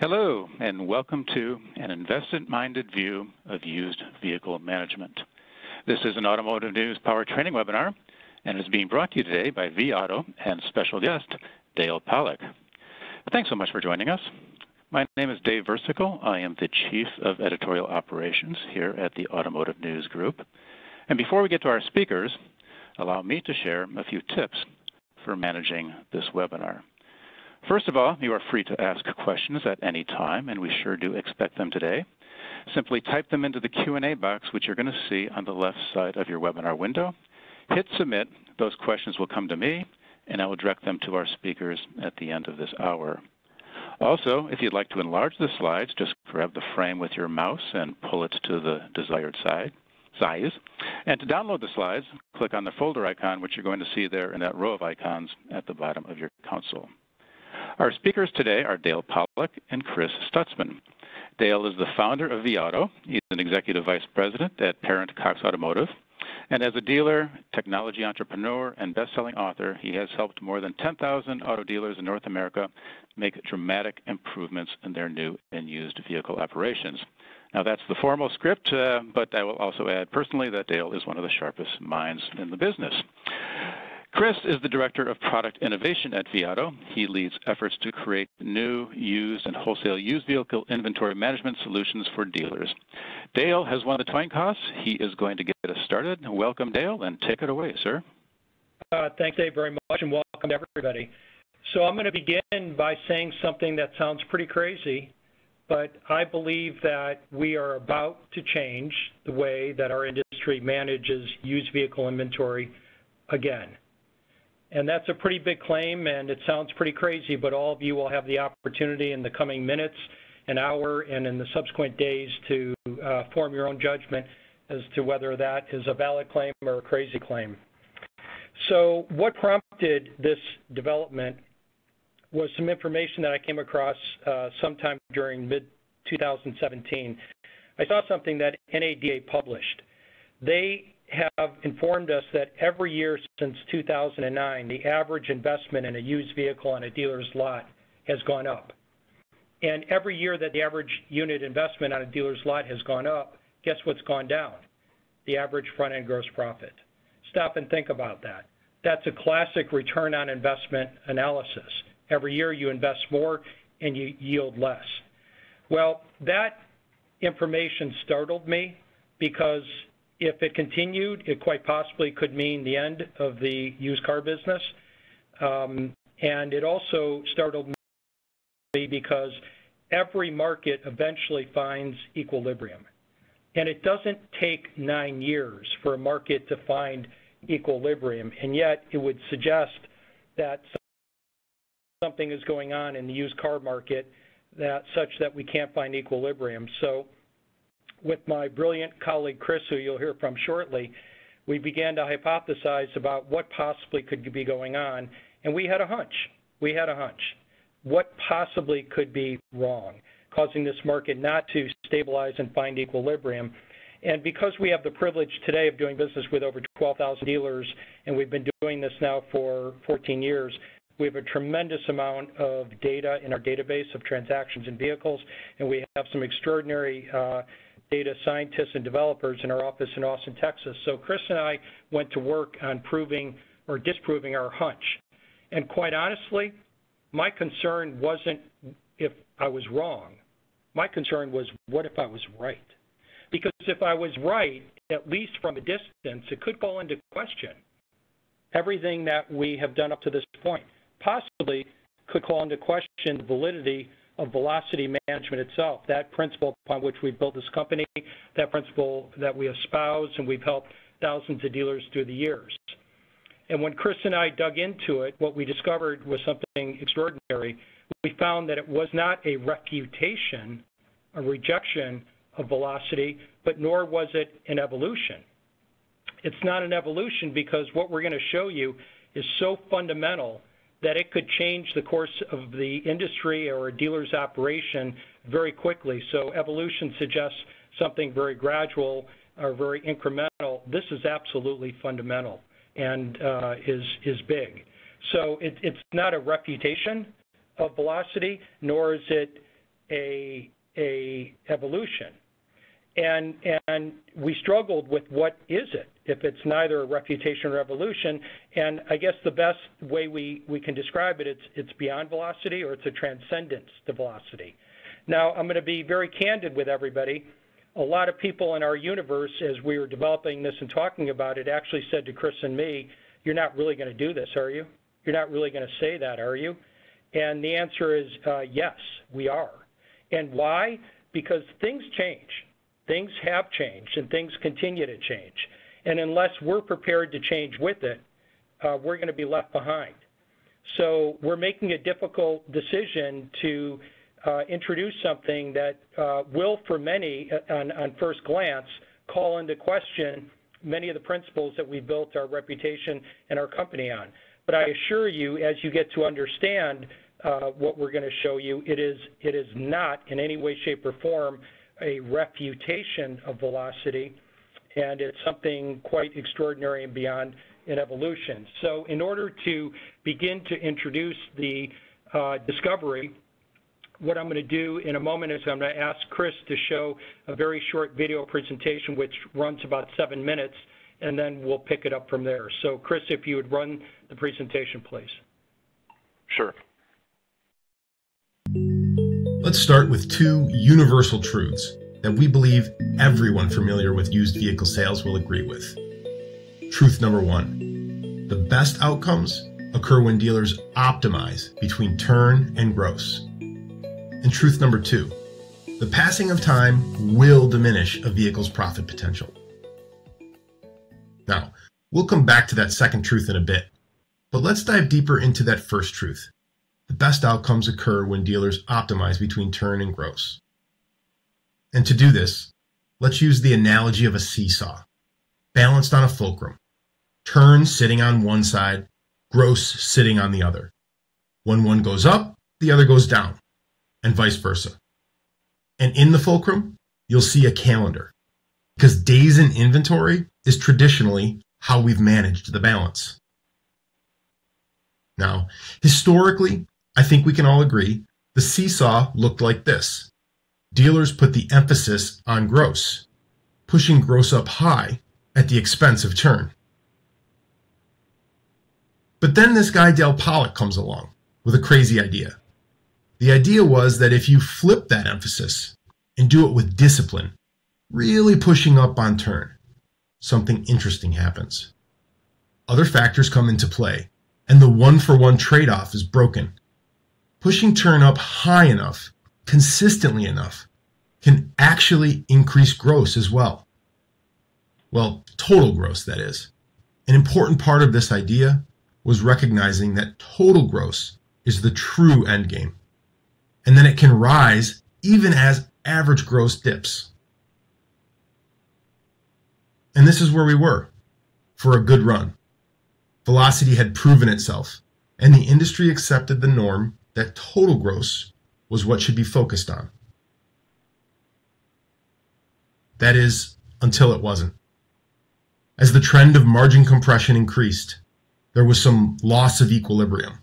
Hello, and welcome to an investment-minded view of used vehicle management. This is an Automotive News Power Training webinar, and is being brought to you today by vAuto and special guest, Dale Pollak. Thanks so much for joining us. My name is Dave Versicle. I am the Chief of Editorial Operations here at the Automotive News Group. And before we get to our speakers, allow me to share a few tips for managing this webinar. First of all, you are free to ask questions at any time, and we sure do expect them today. Simply type them into the Q&A box, which you're going to see on the left side of your webinar window. Hit submit. Those questions will come to me, and I will direct them to our speakers at the end of this hour. Also, if you'd like to enlarge the slides, just grab the frame with your mouse and pull it to the desired size. And to download the slides, click on the folder icon, which you're going to see there in that row of icons at the bottom of your console. Our speakers today are Dale Pollak and Chris Stutzman. Dale is the founder of vAuto. He's an executive vice president at parent Cox Automotive. And as a dealer, technology entrepreneur, and best-selling author, he has helped more than 10,000 auto dealers in North America make dramatic improvements in their new and used vehicle operations. Now, that's the formal script, but I will also add personally that Dale is one of the sharpest minds in the business. Chris is the Director of Product Innovation at vAuto. He leads efforts to create new, used, and wholesale used vehicle inventory management solutions for dealers. Dale has won the coin toss. He is going to get us started. Welcome, Dale, and take it away, sir. Thanks, Dave, very much, and welcome to everybody. So I'm going to begin by saying something that sounds pretty crazy, but I believe that we are about to change the way that our industry manages used vehicle inventory again. And that's a pretty big claim, and it sounds pretty crazy, but all of you will have the opportunity in the coming minutes, an hour, and in the subsequent days to form your own judgment as to whether that is a valid claim or a crazy claim. So what prompted this development was some information that I came across sometime during mid-2017. I saw something that NADA published. They have informed us that every year since 2009, the average investment in a used vehicle on a dealer's lot has gone up. And every year that the average unit investment on a dealer's lot has gone up, guess what's gone down? The average front-end gross profit. Stop and think about that. That's a classic return on investment analysis. Every year you invest more and you yield less. Well, that information startled me because if it continued, it quite possibly could mean the end of the used car business. And it also startled me because every market eventually finds equilibrium. And it doesn't take 9 years for a market to find equilibrium, and yet it would suggest that something is going on in the used car market such that we can't find equilibrium. So with my brilliant colleague Chris, who you'll hear from shortly, we began to hypothesize about what possibly could be going on, and we had a hunch. What possibly could be wrong, causing this market not to stabilize and find equilibrium? And because we have the privilege today of doing business with over 12,000 dealers, and we've been doing this now for 14 years, we have a tremendous amount of data in our database of transactions and vehicles, and we have some extraordinary data scientists and developers in our office in Austin, Texas. So Chris and I went to work on proving or disproving our hunch. And quite honestly, my concern wasn't if I was wrong. My concern was, what if I was right? Because if I was right, at least from a distance, it could call into question everything that we have done up to this point. Possibly could call into question the validity of velocity management itself, that principle upon which we've built this company, that principle that we espouse, and we've helped thousands of dealers through the years. And when Chris and I dug into it, what we discovered was something extraordinary. We found that it was not a refutation, a rejection of velocity, but nor was it an evolution. It's not an evolution because what we're going to show you is so fundamental that it could change the course of the industry or a dealer's operation very quickly. So evolution suggests something very gradual or very incremental. This is absolutely fundamental and is big. So it's not a refutation of velocity, nor is it a evolution. And we struggled with what is it if it's neither a refutation or evolution. And I guess the best way we can describe it, it's beyond velocity, or it's a transcendence to velocity. Now, I'm going to be very candid with everybody. A lot of people in our universe, as we were developing this and talking about it, actually said to Chris and me, "You're not really going to do this, are you? You're not really going to say that, are you?" And the answer is yes, we are. And why? Because things change. Things have changed, and things continue to change. And unless we're prepared to change with it, we're going to be left behind. So we're making a difficult decision to introduce something that will, for many, on first glance, call into question many of the principles that we built our reputation and our company on. But I assure you, as you get to understand what we're going to show you, it is not in any way, shape, or form a refutation of velocity, and it's something quite extraordinary and beyond in evolution. So in order to begin to introduce the discovery, what I'm going to do in a moment is I'm going to ask Chris to show a very short video presentation which runs about 7 minutes, and then we'll pick it up from there. So Chris, if you would run the presentation, please. Sure. Let's start with two universal truths that we believe everyone familiar with used vehicle sales will agree with. Truth number one, the best outcomes occur when dealers optimize between turn and gross. And truth number two, the passing of time will diminish a vehicle's profit potential. Now, we'll come back to that second truth in a bit, but let's dive deeper into that first truth. The best outcomes occur when dealers optimize between turn and gross. And to do this, let's use the analogy of a seesaw, balanced on a fulcrum, turn sitting on one side, gross sitting on the other. When one goes up, the other goes down, and vice versa. And in the fulcrum, you'll see a calendar, because days in inventory is traditionally how we've managed the balance. Now, historically, I think we can all agree the seesaw looked like this. Dealers put the emphasis on gross, pushing gross up high at the expense of turn. But then this guy Pollak comes along with a crazy idea. The idea was that if you flip that emphasis and do it with discipline, really pushing up on turn, something interesting happens. Other factors come into play, and the one-for-one trade-off is broken. Pushing turn up high enough, consistently enough, can actually increase gross as well. Well, total gross, that is. An important part of this idea was recognizing that total gross is the true endgame, and then it can rise even as average gross dips. And this is where we were for a good run. Velocity had proven itself, and the industry accepted the norm that total gross was what should be focused on. That is, until it wasn't. As the trend of margin compression increased, there was some loss of equilibrium.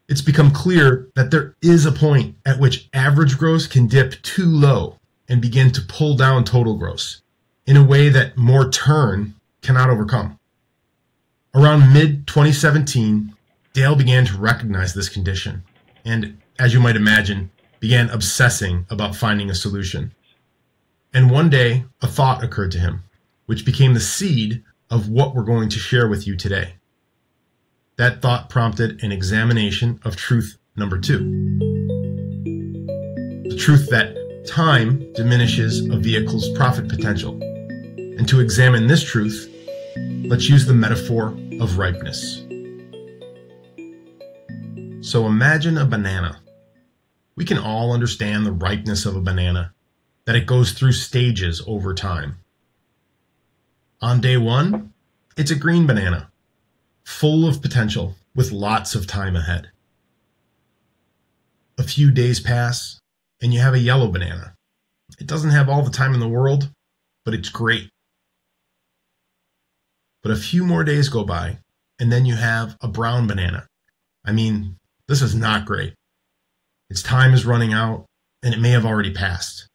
It's become clear that there is a point at which average gross can dip too low and begin to pull down total gross in a way that more turn cannot overcome. Around mid-2017, Dale began to recognize this condition and, as you might imagine, began obsessing about finding a solution. And one day, a thought occurred to him, which became the seed of what we're going to share with you today. That thought prompted an examination of truth number two. The truth that time diminishes a vehicle's profit potential. And to examine this truth, let's use the metaphor of ripeness. So imagine a banana. We can all understand the ripeness of a banana, that it goes through stages over time. On day one, it's a green banana, full of potential with lots of time ahead. A few days pass, and you have a yellow banana. It doesn't have all the time in the world, but it's great. But a few more days go by, and then you have a brown banana. I mean, this is not great. Its time is running out, and it may have already passed.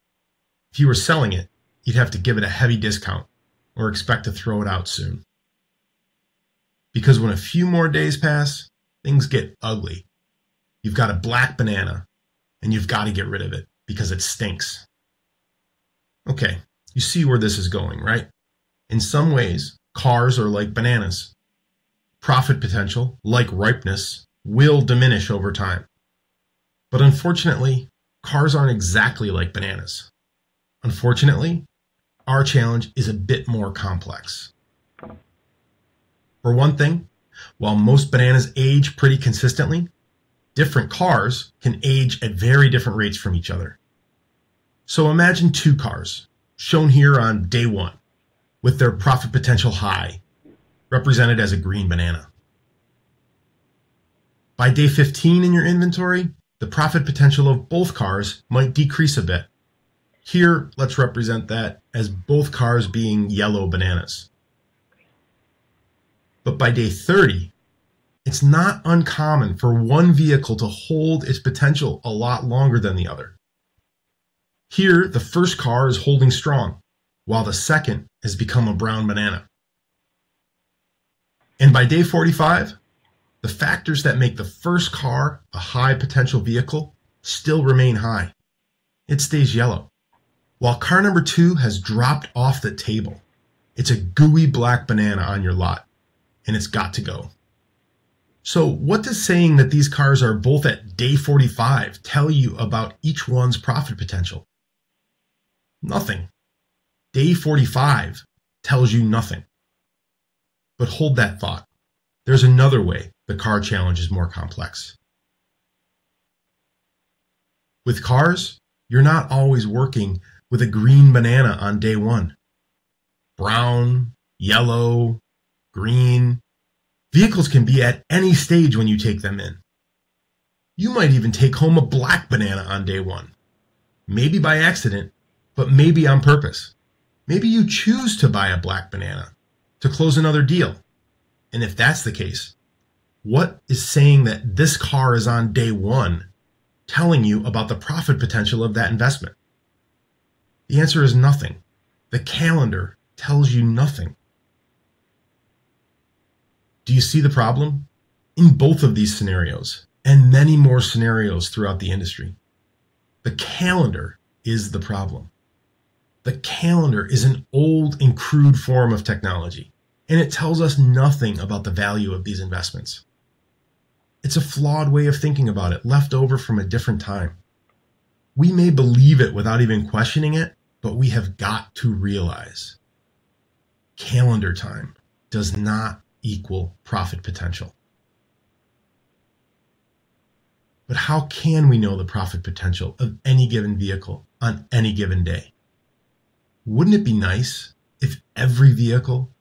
If you were selling it, you'd have to give it a heavy discount or expect to throw it out soon. Because when a few more days pass, things get ugly. You've got a black banana, and you've got to get rid of it because it stinks. Okay, you see where this is going, right? In some ways, cars are like bananas. Profit potential, like ripeness, will diminish over time. But unfortunately, cars aren't exactly like bananas. Unfortunately, our challenge is a bit more complex. For one thing, while most bananas age pretty consistently, different cars can age at very different rates from each other. So imagine two cars, shown here on day one, with their profit potential high, represented as a green banana. By day 15 in your inventory, the profit potential of both cars might decrease a bit. Here, let's represent that as both cars being yellow bananas. But by day 30, it's not uncommon for one vehicle to hold its potential a lot longer than the other. Here, the first car is holding strong, while the second has become a brown banana. And by day 45, the factors that make the first car a high potential vehicle still remain high. It stays yellow. While car number 2 has dropped off the table, it's a gooey black banana on your lot, and it's got to go. So what does saying that these cars are both at day 45 tell you about each one's profit potential? Nothing. Day 45 tells you nothing. But hold that thought. There's another way the car challenge is more complex. With cars, you're not always working with a green banana on day 1. Brown, yellow, green. Vehicles can be at any stage when you take them in. You might even take home a black banana on day 1. Maybe by accident, but maybe on purpose. Maybe you choose to buy a black banana to close another deal. And if that's the case, what is saying that this car is on day 1 telling you about the profit potential of that investment? The answer is nothing. The calendar tells you nothing. Do you see the problem? In both of these scenarios, and many more scenarios throughout the industry, the calendar is the problem. The calendar is an old and crude form of technology, and it tells us nothing about the value of these investments. It's a flawed way of thinking about it, left over from a different time. We may believe it without even questioning it, but we have got to realize calendar time does not equal profit potential. But how can we know the profit potential of any given vehicle on any given day? Wouldn't it be nice if every vehicle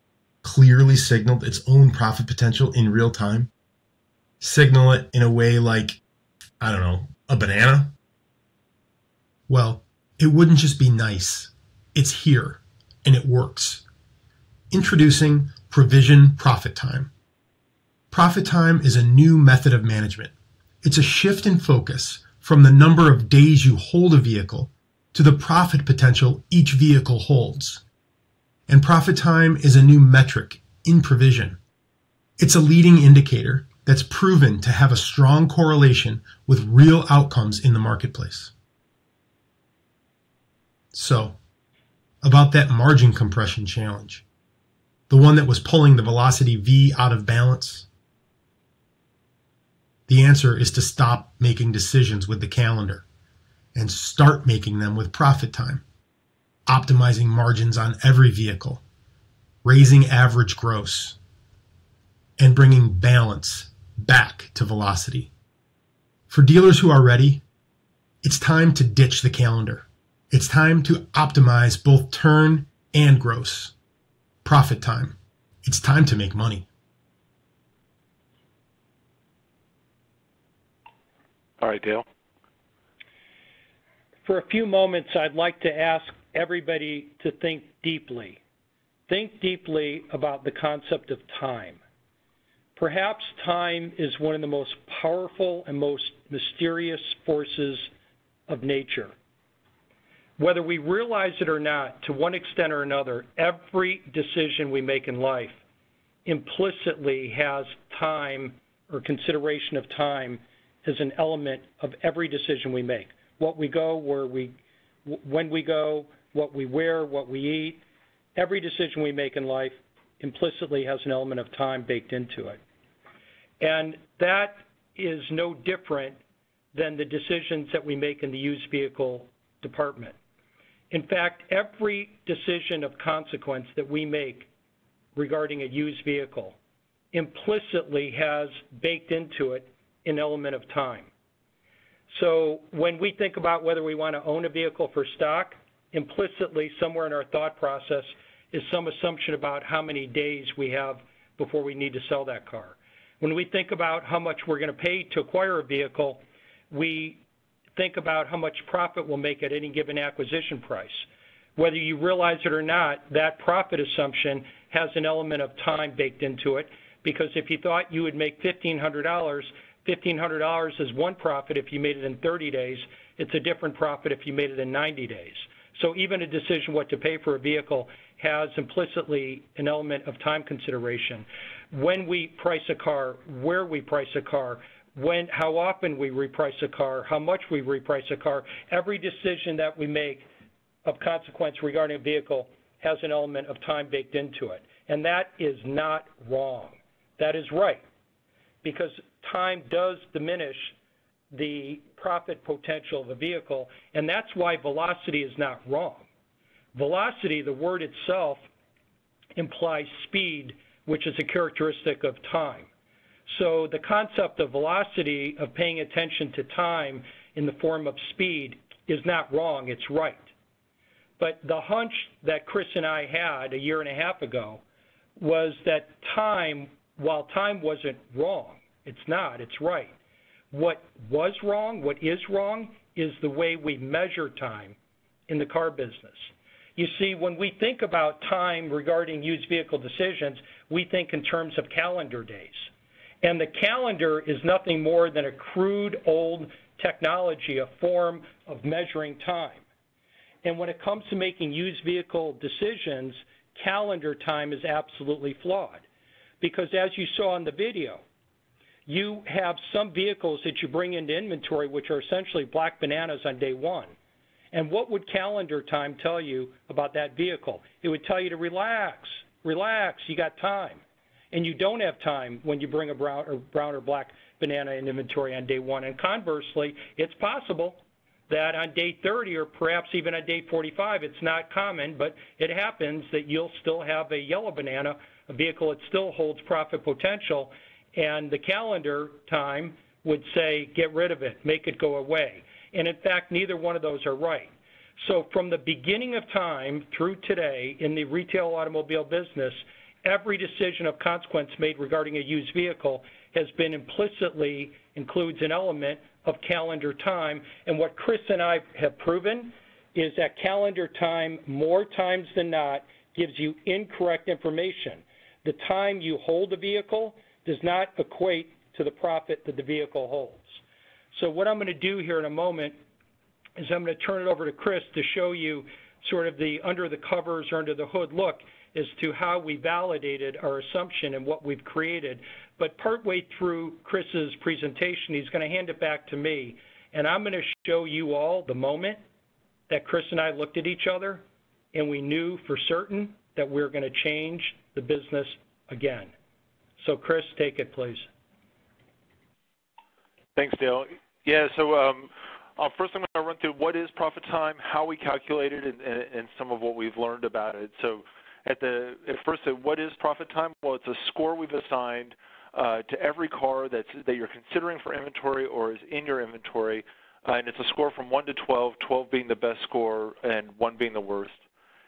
clearly signaled its own profit potential in real time? Signal it in a way like, I don't know, a banana? Well, it wouldn't just be nice. It's here, and it works. Introducing Provision Profit Time. Profit time is a new method of management. It's a shift in focus from the number of days you hold a vehicle to the profit potential each vehicle holds. And profit time is a new metric in provision. It's a leading indicator that's proven to have a strong correlation with real outcomes in the marketplace. So, about that margin compression challenge, the one that was pulling the velocity V out of balance, the answer is to stop making decisions with the calendar and start making them with profit time, optimizing margins on every vehicle, raising average gross, and bringing balance back to velocity. For dealers who are ready, it's time to ditch the calendar. It's time to optimize both turn and gross. Profit time. It's time to make money. All right, Dale. For a few moments, I'd like to ask everybody to think deeply. Think deeply about the concept of time. Perhaps time is one of the most powerful and most mysterious forces of nature. Whether we realize it or not, to one extent or another, every decision we make in life implicitly has time or consideration of time as an element of every decision we make. What we go, when we go, what we wear, what we eat, every decision we make in life implicitly has an element of time baked into it. And that is no different than the decisions that we make in the used vehicle department. In fact, every decision of consequence that we make regarding a used vehicle implicitly has baked into it an element of time. So when we think about whether we want to own a vehicle for stock, implicitly somewhere in our thought process is some assumption about how many days we have before we need to sell that car. When we think about how much we're going to pay to acquire a vehicle, we think about how much profit we'll make at any given acquisition price. Whether you realize it or not, that profit assumption has an element of time baked into it, because if you thought you would make $1,500, $1,500 is one profit if you made it in 30 days. It's a different profit if you made it in 90 days. So even a decision what to pay for a vehicle has implicitly an element of time consideration. When we price a car, where we price a car, how often we reprice a car, how much we reprice a car, every decision that we make of consequence regarding a vehicle has an element of time baked into it. And that is not wrong. That is right, because time does diminish the profit potential of a vehicle, and that's why velocity is not wrong. Velocity, the word itself, implies speed, which is a characteristic of time. So the concept of velocity, of paying attention to time in the form of speed, is not wrong, it's right. But the hunch that Chris and I had a year and a half ago was that time, while time wasn't wrong, it's not, it's right. What was wrong, what is wrong, is the way we measure time in the car business. You see, when we think about time regarding used vehicle decisions, we think in terms of calendar days. And the calendar is nothing more than a crude old technology, a form of measuring time. And when it comes to making used vehicle decisions, calendar time is absolutely flawed. Because as you saw in the video, you have some vehicles that you bring into inventory which are essentially black bananas on day one. And what would calendar time tell you about that vehicle? It would tell you to relax, you got time. And you don't have time when you bring a brown or black banana in inventory on day one. And conversely, it's possible that on day 30 or perhaps even on day 45, it's not common, but it happens that you'll still have a yellow banana, a vehicle that still holds profit potential, and the calendar time would say, get rid of it, make it go away. And in fact, neither one of those are right. So from the beginning of time through today in the retail automobile business, every decision of consequence made regarding a used vehicle has been implicitly includes an element of calendar time. And what Chris and I have proven is that calendar time, more times than not, gives you incorrect information. The time you hold a vehicle does not equate to the profit that the vehicle holds. So what I'm going to do here in a moment is I'm going to turn it over to Chris to show you sort of the under the covers or under the hood look as to how we validated our assumption and what we've created. But partway through Chris's presentation, he's going to hand it back to me, and I'm going to show you all the moment that Chris and I looked at each other and we knew for certain that we're going to change the business again. So Chris, take it, please. Thanks, Dale. Yeah, so first I'm going to run through what is profit time, how we calculate it, and some of what we've learned about it. So at first, what is profit time? Well, it's a score we've assigned to every car that you're considering for inventory or is in your inventory, and it's a score from 1 to 12, 12 being the best score and 1 being the worst.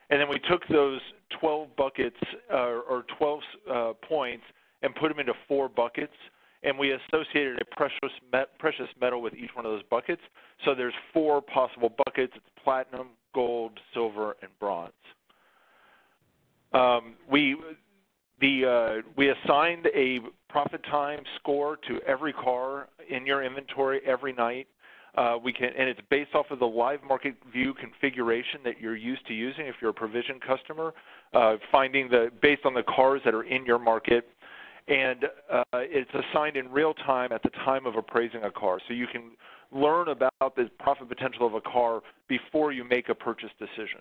And then we took those 12 buckets or 12 points and put them into 4 buckets, and we associated a precious metal with each one of those buckets. So there's 4 possible buckets. It's platinum, gold, silver, and bronze. We assigned a profit time score to every car in your inventory every night. and it's based off of the live market view configuration that you're used to using if you're a provision customer, finding based on the cars that are in your market, and it's assigned in real time at the time of appraising a car. So you can learn about the profit potential of a car before you make a purchase decision.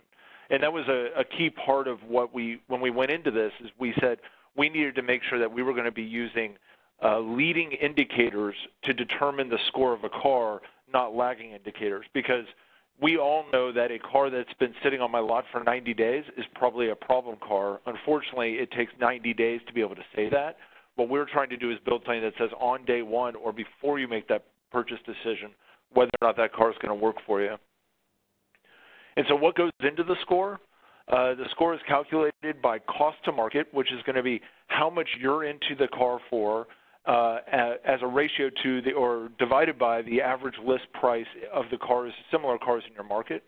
And that was a key part of what when we went into this, is we said we needed to make sure that we were going to be using leading indicators to determine the score of a car, not lagging indicators, because we all know that a car that's been sitting on my lot for 90 days is probably a problem car. Unfortunately, it takes 90 days to be able to say that. What we're trying to do is build something that says on day one or before you make that purchase decision whether or not that car is going to work for you. And so what goes into the score? The score is calculated by cost to market, which is going to be how much you're into the car for, as a ratio to or divided by the average list price of the cars, similar cars in your market.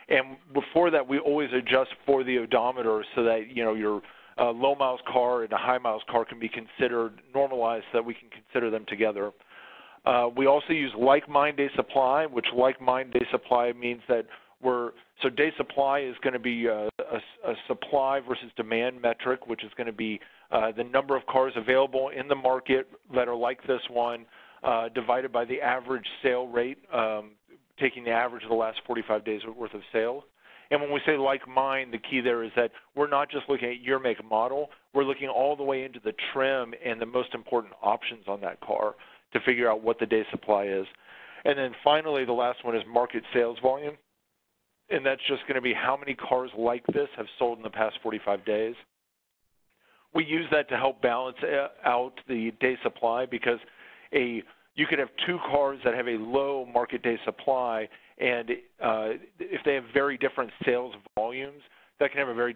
And before that, we always adjust for the odometer so that your low miles car and a high miles car can be considered normalized, so that we can consider them together. We also use like mine day supply, which like mine day supply means that so day supply is going to be a supply versus demand metric, which is going to be the number of cars available in the market that are like this one, divided by the average sale rate, taking the average of the last 45 days worth of sales. And when we say like mine, the key there is that we're not just looking at your make and model, we're looking all the way into the trim and the most important options on that car to figure out what the day supply is. And then finally, the last one is market sales volume. And that's just going to be how many cars like this have sold in the past 45 days. We use that to help balance out the day supply, because you could have two cars that have a low market day supply, and if they have very different sales volumes, that can have a very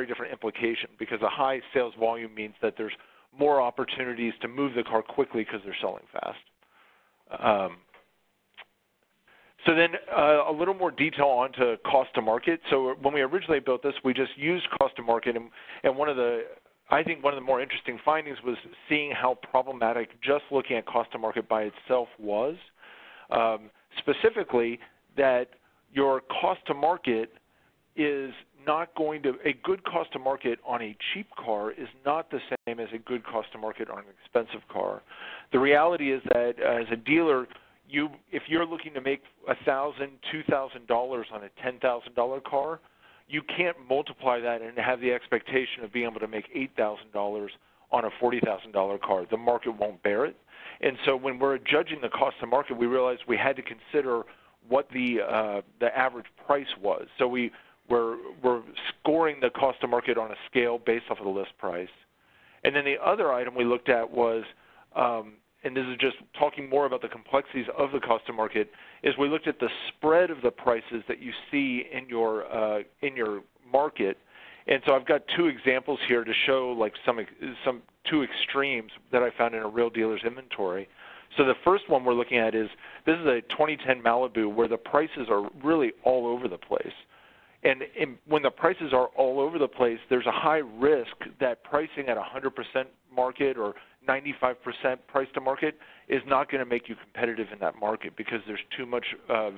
different implication, because a high sales volume means that there's more opportunities to move the car quickly because they're selling fast. So then a little more detail onto cost to market. So when we originally built this, we just used cost to market, and I think one of the more interesting findings was seeing how problematic just looking at cost to market by itself was. Specifically, that your cost to market is not going to, a good cost to market on a cheap car is not the same as a good cost to market on an expensive car. The reality is that as a dealer, if you're looking to make $1,000, $2,000 on a $10,000 car, you can't multiply that and have the expectation of being able to make $8,000 on a $40,000 car. The market won't bear it. And so when we're judging the cost to market, we realized we had to consider what the average price was. So we're scoring the cost to market on a scale based off of the list price. And then the other item we looked at was, and this is just talking more about the complexities of the cost to market, is we looked at the spread of the prices that you see in your market. And so I've got two examples here to show like some two extremes that I found in a real dealer's inventory. So the first one we're looking at is, this is a 2010 Malibu where the prices are really all over the place. And when the prices are all over the place, there's a high risk that pricing at 100% market or 95% price to market is not going to make you competitive in that market, because there's too much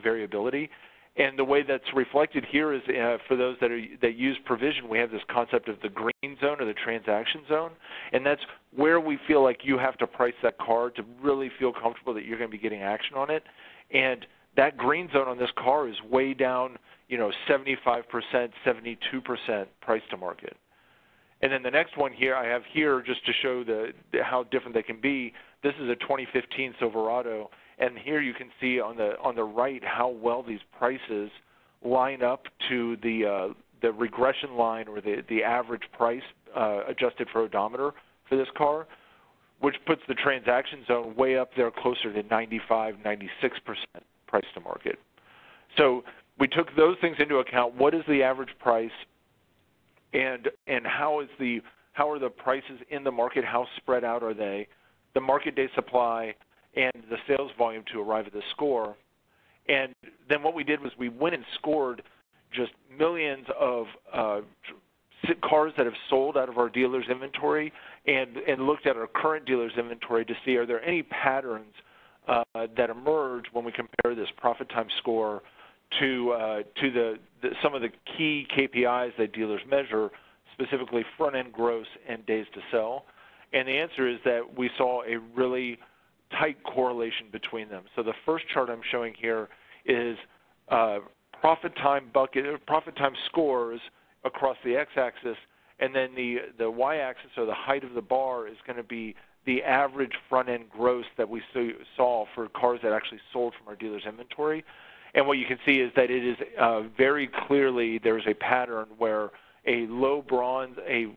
variability. And the way that's reflected here is for those that use provision, we have this concept of the green zone or the transaction zone, and that's where we feel like you have to price that car to really feel comfortable that you're going to be getting action on it. And that green zone on this car is way down, 75%, 72% price to market. And then the next one here, I have here just to show how different they can be. This is a 2015 Silverado, and here you can see on the right how well these prices line up to the regression line, or the average price adjusted for odometer for this car, which puts the transaction zone way up there, closer to 95, 96% price to market. So we took those things into account. What is the average price? And how are the prices in the market? How spread out are they? The market day supply and the sales volume to arrive at the score. And then what we did was we went and scored just millions of cars that have sold out of our dealer's inventory, and looked at our current dealer's inventory to see, are there any patterns that emerge when we compare this profit time score to some of the key KPIs that dealers measure, specifically front-end gross and days to sell. And the answer is that we saw a really tight correlation between them. So the first chart I'm showing here is profit time scores across the x-axis, and then the y-axis, or the height of the bar, is going to be the average front-end gross that we saw for cars that actually sold from our dealer's inventory. And what you can see is that it is very clearly there's a pattern where a low bronze, a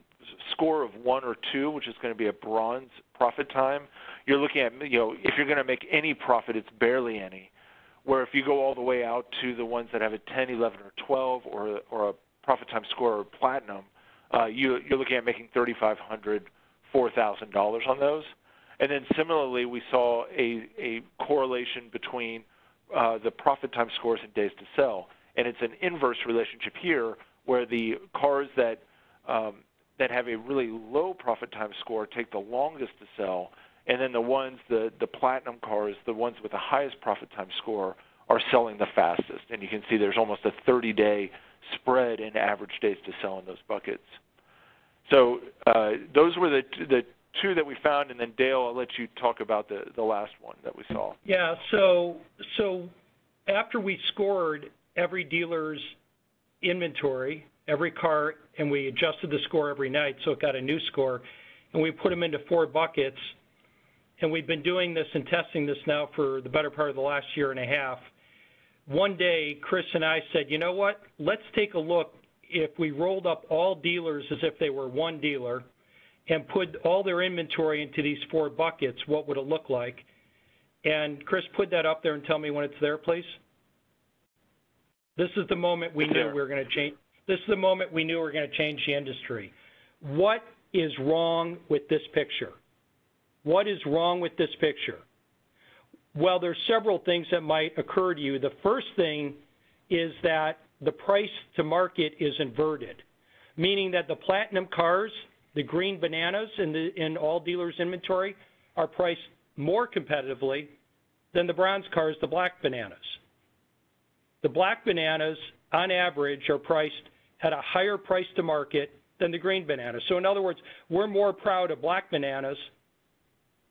score of 1 or 2, which is going to be a bronze profit time, you're looking at, if you're going to make any profit, it's barely any. Where if you go all the way out to the ones that have a 10, 11, or 12, or a profit time score of platinum, you're looking at making $3,500, $4,000 on those. And then similarly, we saw a correlation between the profit time scores and days to sell. And it's an inverse relationship here, where the cars that have a really low profit time score take the longest to sell, and then the platinum cars, the ones with the highest profit time score, are selling the fastest. And you can see there's almost a 30-day spread in average days to sell in those buckets. So those were the two that we found, and then Dale, I'll let you talk about the last one that we saw. Yeah, so after we scored every dealer's inventory, every car, and we adjusted the score every night so it got a new score, and we put them into 4 buckets, and we've been doing this and testing this now for the better part of the last year and a half. One day, Chris and I said, you know what, let's take a look. If we rolled up all dealers as if they were one dealer and put all their inventory into these 4 buckets, what would it look like? And Chris, put that up there and tell me when it's there, please. This is the moment we knew we were going to change. This is the moment we knew we were going to change the industry. What is wrong with this picture? What is wrong with this picture? Well, there's several things that might occur to you. The first thing is that the price to market is inverted, meaning that the platinum cars, the green bananas in all dealers' inventory, are priced more competitively than the bronze cars, the black bananas. The black bananas, on average, are priced at a higher price to market than the green bananas. So in other words, we're more proud of black bananas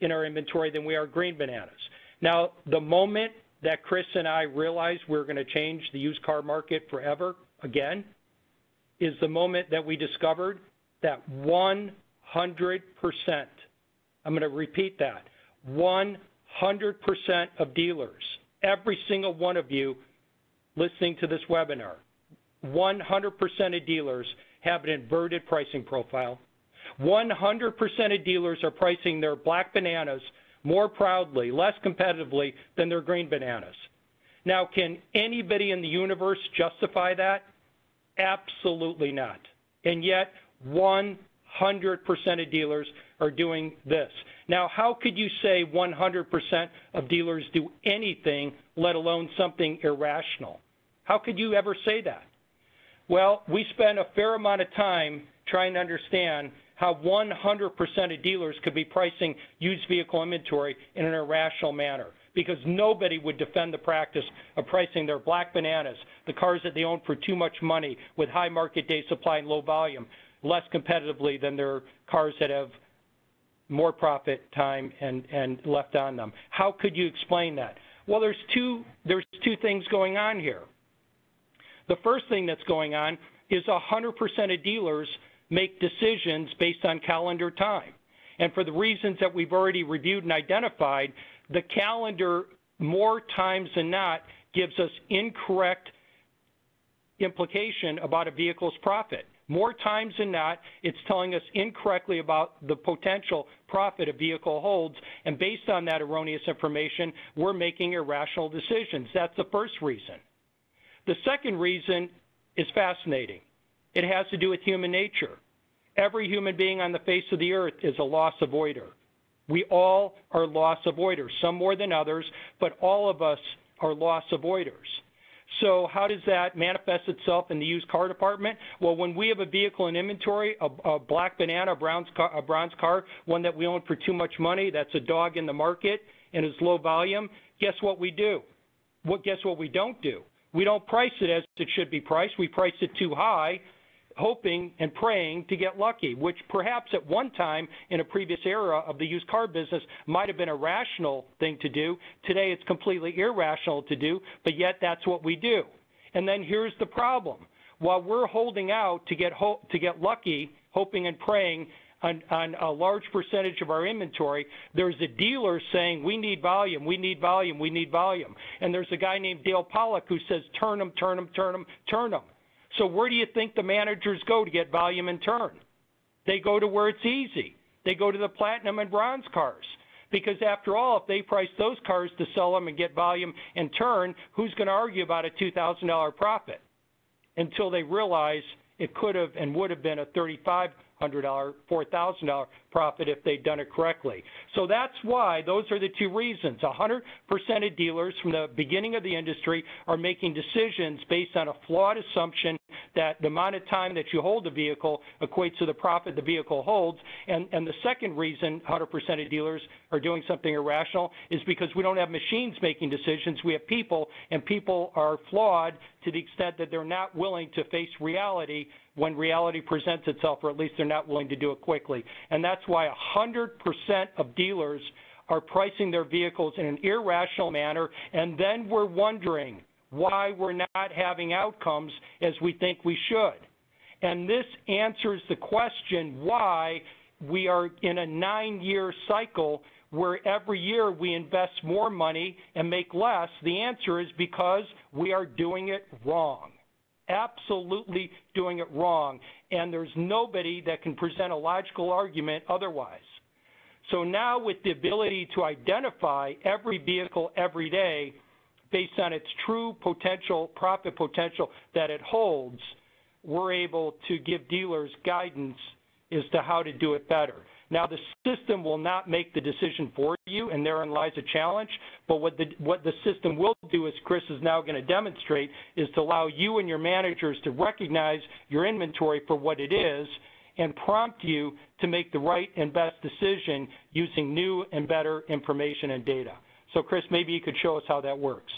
in our inventory than we are green bananas. Now, the moment that Chris and I realized we're going to change the used car market forever again is the moment that we discovered that 100%, I'm going to repeat that, 100% of dealers, every single one of you listening to this webinar, 100% of dealers have an inverted pricing profile. 100% of dealers are pricing their black bananas more proudly, less competitively than their green bananas. Now, can anybody in the universe justify that? Absolutely not. And yet, 100% of dealers are doing this. Now, how could you say 100% of dealers do anything, let alone something irrational? How could you ever say that? Well, we spent a fair amount of time trying to understand how 100% of dealers could be pricing used vehicle inventory in an irrational manner, because nobody would defend the practice of pricing their black bananas, the cars that they own for too much money with high market day supply and low volume, less competitively than their cars that have more profit time and left on them. How could you explain that? Well, there's two things going on here. The first thing that's going on is 100% of dealers make decisions based on calendar time. And for the reasons that we've already reviewed and identified, the calendar more times than not gives us incorrect implication about a vehicle's profit. More times than not, it's telling us incorrectly about the potential profit a vehicle holds, and based on that erroneous information, we're making irrational decisions. That's the first reason. The second reason is fascinating. It has to do with human nature. Every human being on the face of the earth is a loss avoider. We all are loss avoiders, some more than others, but all of us are loss avoiders. So how does that manifest itself in the used car department? Well, when we have a vehicle in inventory, a black banana, a bronze car, one that we own for too much money, that's a dog in the market, and is low volume, guess what we do? Guess what we don't do? We don't price it as it should be priced. We price it too high, hoping and praying to get lucky, which perhaps at one time in a previous era of the used car business might have been a rational thing to do. Today it's completely irrational to do, but yet that's what we do. And then here's the problem. While we're holding out to get lucky, hoping and praying on a large percentage of our inventory, there's a dealer saying, we need volume, we need volume, we need volume. And there's a guy named Dale Pollak who says, turn them, turn them, turn them, turn them. So where do you think the managers go to get volume and turn? They go to where it's easy. They go to the platinum and bronze cars. Because after all, if they price those cars to sell them and get volume and turn, who's going to argue about a $2,000 profit? Until they realize it could have and would have been a $3,500, $4,000 profit if they'd done it correctly. So that's why those are the two reasons. 100% of dealers from the beginning of the industry are making decisions based on a flawed assumption that the amount of time that you hold the vehicle equates to the profit the vehicle holds. And the second reason 100% of dealers are doing something irrational is because we don't have machines making decisions. We have people, and people are flawed to the extent that they're not willing to face reality when reality presents itself, or at least they're not willing to do it quickly. And that's why 100% of dealers are pricing their vehicles in an irrational manner, and then we're wondering why we're not having outcomes as we think we should. And this answers the question why we are in a 9-year cycle where every year we invest more money and make less. The answer is because we are doing it wrong. Absolutely doing it wrong, and there's nobody that can present a logical argument otherwise. So now with the ability to identify every vehicle every day based on its true potential, profit potential that it holds, we're able to give dealers guidance as to how to do it better. Now, the system will not make the decision for you, and therein lies a challenge. But what the system will do, as Chris is now going to demonstrate, is to allow you and your managers to recognize your inventory for what it is and prompt you to make the right and best decision using new and better information and data. So, Chris, maybe you could show us how that works.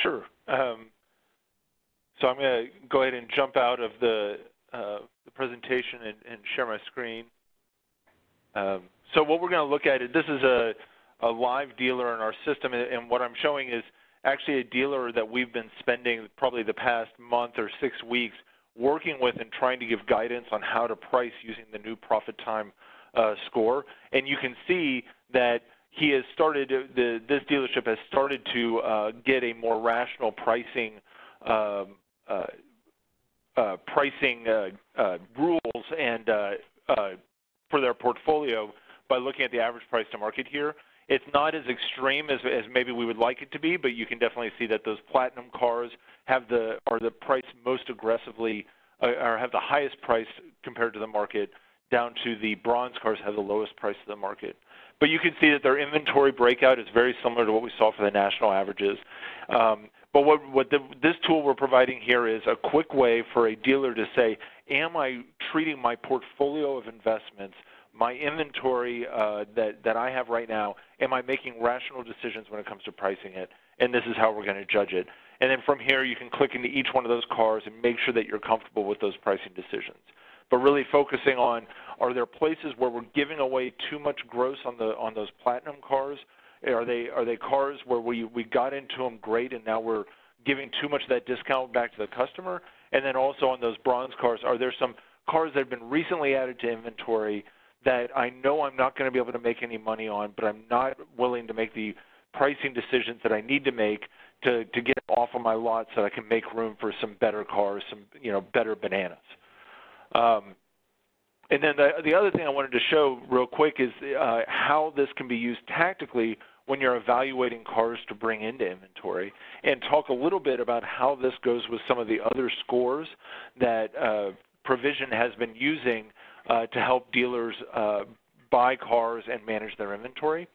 Sure. So I'm going to go ahead and jump out of the presentation and share my screen. So what we're going to look at is this is a live dealer in our system, and what I'm showing is actually a dealer that we've been spending probably the past month or 6 weeks working with and trying to give guidance on how to price using the new profit time score. And you can see that he has started, this dealership has started to get a more rational pricing rules and for their portfolio by looking at the average price to market here. It's not as extreme as maybe we would like it to be, but you can definitely see that those platinum cars are the price most aggressively, or have the highest price compared to the market, down to the bronze cars have the lowest price of the market. But you can see that their inventory breakout is very similar to what we saw for the national averages. But this tool we're providing here is a quick way for a dealer to say, am I treating my portfolio of investments, my inventory that I have right now, am I making rational decisions when it comes to pricing it? And this is how we're going to judge it. And then from here, you can click into each one of those cars and make sure that you're comfortable with those pricing decisions. But really focusing on, are there places where we're giving away too much gross on those platinum cars? Are they cars where we got into them great and now we're giving too much of that discount back to the customer? And then also on those bronze cars, are there some cars that have been recently added to inventory that I know I'm not going to be able to make any money on, but I'm not willing to make the pricing decisions that I need to make to get off of my lot so that I can make room for some better cars, some better bananas. And then the other thing I wanted to show real quick is how this can be used tactically when you're evaluating cars to bring into inventory, and talk a little bit about how this goes with some of the other scores that Provision has been using to help dealers buy cars and manage their inventory.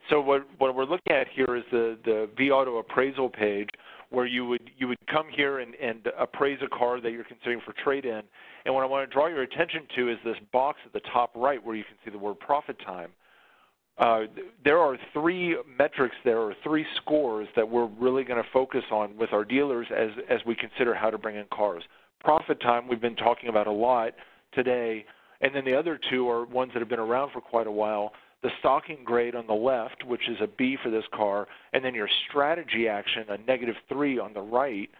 So what we're looking at here is the vAuto appraisal page, where you would come here and appraise a car that you're considering for trade-in. And what I want to draw your attention to is this box at the top right where you can see the word profit time. there are three metrics, there are three scores that we're really going to focus on with our dealers as we consider how to bring in cars. Profit time, we've been talking about a lot today, and then the other two are ones that have been around for quite a while. The stocking grade on the left, which is a B for this car, and then your strategy action, a -3 on the right,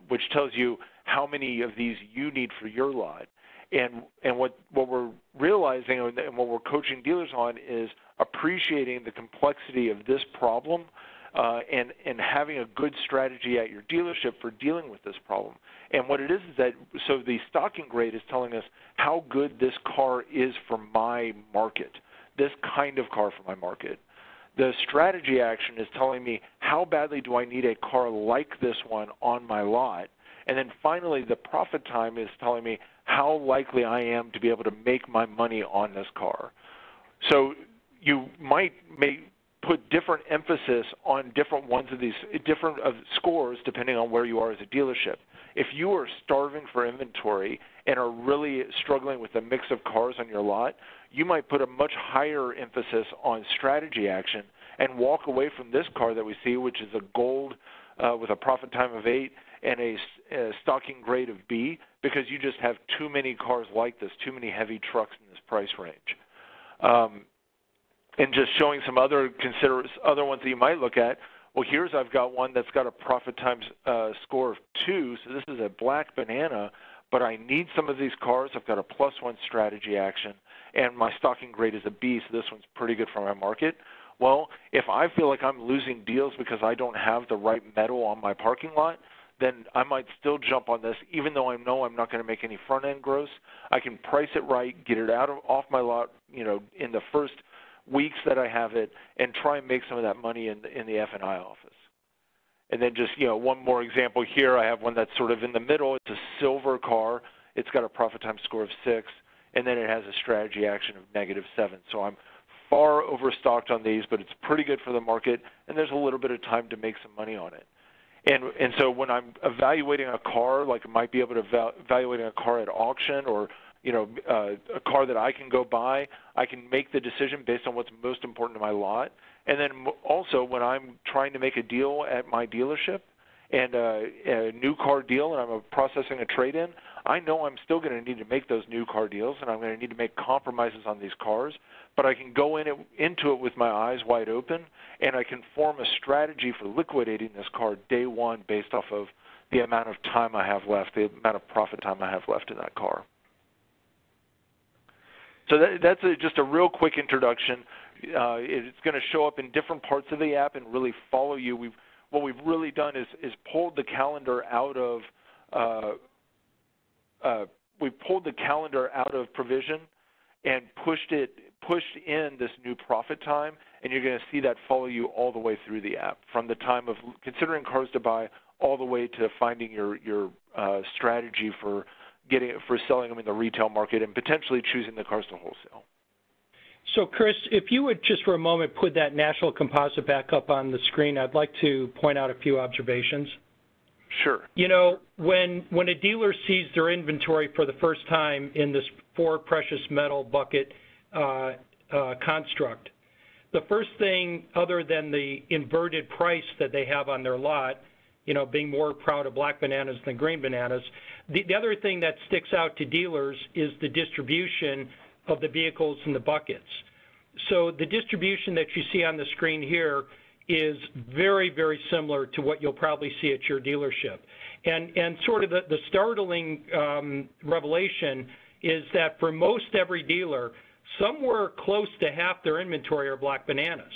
which tells you how many of these you need for your lot. And what we're realizing and what we're coaching dealers on is appreciating the complexity of this problem and having a good strategy at your dealership for dealing with this problem. And what it is that, so the stocking grade is telling us how good this car is for my market, this kind of car for my market. The strategy action is telling me how badly do I need a car like this one on my lot. And then finally, the profit time is telling me how likely I am to be able to make my money on this car. So you might put different emphasis on different ones of these, different scores depending on where you are as a dealership. If you are starving for inventory and are really struggling with a mix of cars on your lot, you might put a much higher emphasis on strategy action and walk away from this car that we see, which is a gold with a profit time of 8 and a stocking grade of B, because you just have too many cars like this, too many heavy trucks in this price range. And just showing some other ones that you might look at. Well, here's I've got one that's got a profit times score of 2, so this is a black banana, but I need some of these cars. I've got a +1 strategy action, and my stocking grade is a B, so this one's pretty good for my market. Well, if I feel like I'm losing deals because I don't have the right metal on my parking lot, then I might still jump on this, even though I know I'm not going to make any front-end gross. I can price it right, get it off my lot, in the first weeks that I have it, and try and make some of that money in the F&I office. And then just, one more example here. I have one that's sort of in the middle. It's a silver car. It's got a profit time score of 6, and then it has a strategy action of -7. So I'm far overstocked on these, but it's pretty good for the market, and there's a little bit of time to make some money on it. And so when I'm evaluating a car, like I might be able to evaluating a car at auction or a car that I can go buy, I can make the decision based on what's most important to my lot. And then also when I'm trying to make a deal at my dealership and a new car deal and I'm processing a trade-in, I know I'm still going to need to make those new car deals and I'm going to need to make compromises on these cars, but I can go into it with my eyes wide open and I can form a strategy for liquidating this car day one based off of the amount of time I have left, the amount of profit time I have left in that car. So that's just a real quick introduction. It's going to show up in different parts of the app and really follow you. What we've really done is pulled the calendar out of provision and pushed in this new profit time, and you're going to see that follow you all the way through the app, from the time of considering cars to buy all the way to finding your strategy for selling them in the retail market and potentially choosing the cars to wholesale. So, Chris, if you would just for a moment put that national composite back up on the screen, I'd like to point out a few observations. Sure. When a dealer sees their inventory for the first time in this 4 precious metal bucket construct, the first thing other than the inverted price that they have on their lot, being more proud of black bananas than green bananas, the other thing that sticks out to dealers is the distribution of the vehicles in the buckets. So the distribution that you see on the screen here is very, very similar to what you'll probably see at your dealership. And sort of the startling revelation is that for most every dealer, somewhere close to half their inventory are black bananas.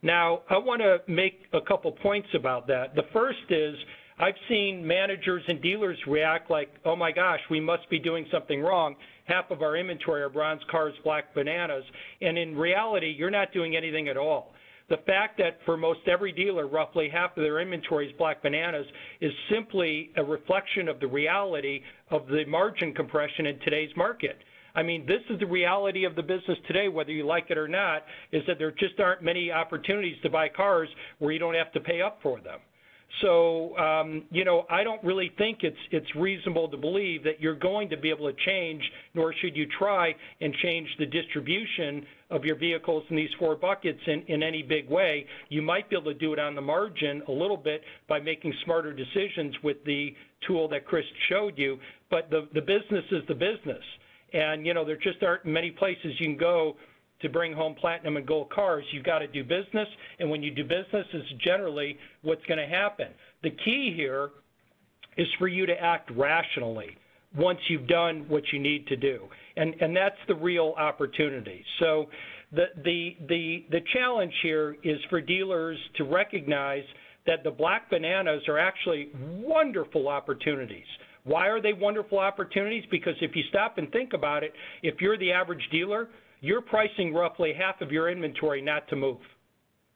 Now, I want to make a couple points about that. The first is I've seen managers and dealers react like, oh my gosh, we must be doing something wrong. Half of our inventory are bronze cars, black bananas. And in reality, you're not doing anything at all. The fact that for most every dealer, roughly half of their inventory is black bananas is simply a reflection of the reality of the margin compression in today's market. I mean, this is the reality of the business today, whether you like it or not, is that there just aren't many opportunities to buy cars where you don't have to pay up for them. So, I don't really think it's reasonable to believe that you're going to be able to change, nor should you try and change the distribution of your vehicles in these four buckets in any big way. You might be able to do it on the margin a little bit by making smarter decisions with the tool that Chris showed you, but the business is the business. And, there just aren't many places you can go to bring home platinum and gold cars. You've got to do business, and when you do business, it's generally what's going to happen. The key here is for you to act rationally once you've done what you need to do, and that's the real opportunity. So the challenge here is for dealers to recognize that the black bananas are actually wonderful opportunities. Why are they wonderful opportunities? Because if you stop and think about it, if you're the average dealer, you're pricing roughly half of your inventory not to move.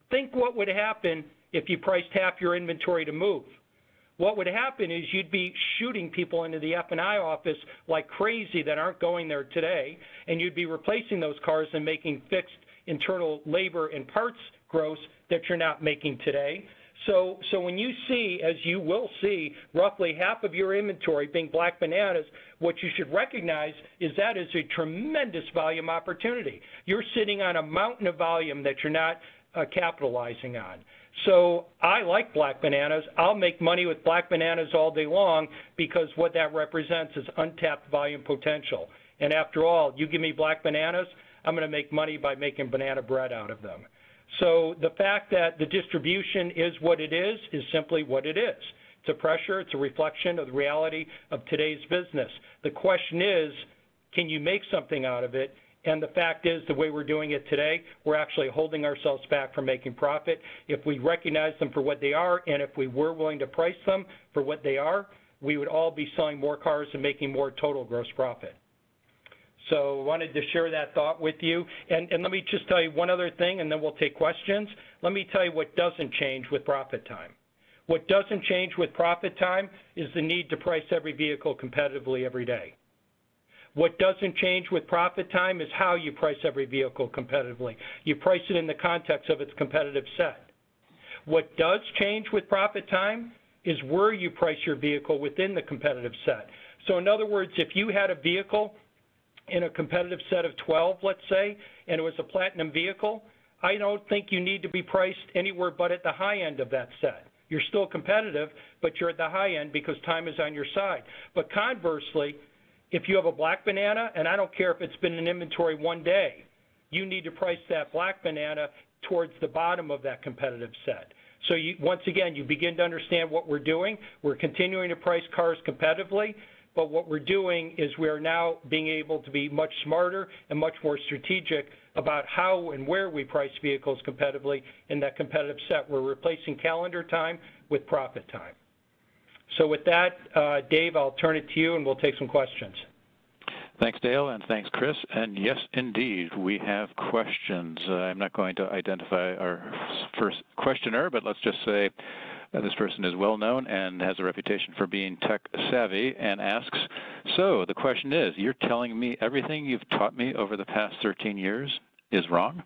Think what would happen if you priced half your inventory to move. What would happen is you'd be shooting people into the F&I office like crazy that aren't going there today, and you'd be replacing those cars and making fixed internal labor and parts gross that you're not making today. So when you see, as you will see, roughly half of your inventory being black bananas, what you should recognize is that is a tremendous volume opportunity. You're sitting on a mountain of volume that you're not capitalizing on. So I like black bananas. I'll make money with black bananas all day long because what that represents is untapped volume potential. And after all, you give me black bananas, I'm going to make money by making banana bread out of them. So the fact that the distribution is what it is simply what it is. It's a pressure. It's a reflection of the reality of today's business. The question is, can you make something out of it? And the fact is, the way we're doing it today, we're actually holding ourselves back from making profit. If we recognize them for what they are, and if we were willing to price them for what they are, we would all be selling more cars and making more total gross profit. So I wanted to share that thought with you. And let me just tell you one other thing, and then we'll take questions. Let me tell you what doesn't change with profit time. What doesn't change with profit time is the need to price every vehicle competitively every day. What doesn't change with profit time is how you price every vehicle competitively. You price it in the context of its competitive set. What does change with profit time is where you price your vehicle within the competitive set. So in other words, if you had a vehicle in a competitive set of 12, let's say, and it was a platinum vehicle, I don't think you need to be priced anywhere but at the high end of that set. You're still competitive, but you're at the high end because time is on your side. But conversely, if you have a black banana, and I don't care if it's been in inventory one day, you need to price that black banana towards the bottom of that competitive set. So once again, you begin to understand what we're doing. We're continuing to price cars competitively, but what we're doing is we are now being able to be much smarter and much more strategic about how and where we price vehicles competitively in that competitive set. We're replacing calendar time with profit time. So with that, Dave, I'll turn it to you and we'll take some questions. Thanks, Dale, and thanks, Chris. And yes, indeed, we have questions. I'm not going to identify our first questioner, but let's just say this person is well known and has a reputation for being tech savvy and asks, so the question is, you're telling me everything you've taught me over the past 13 years is wrong?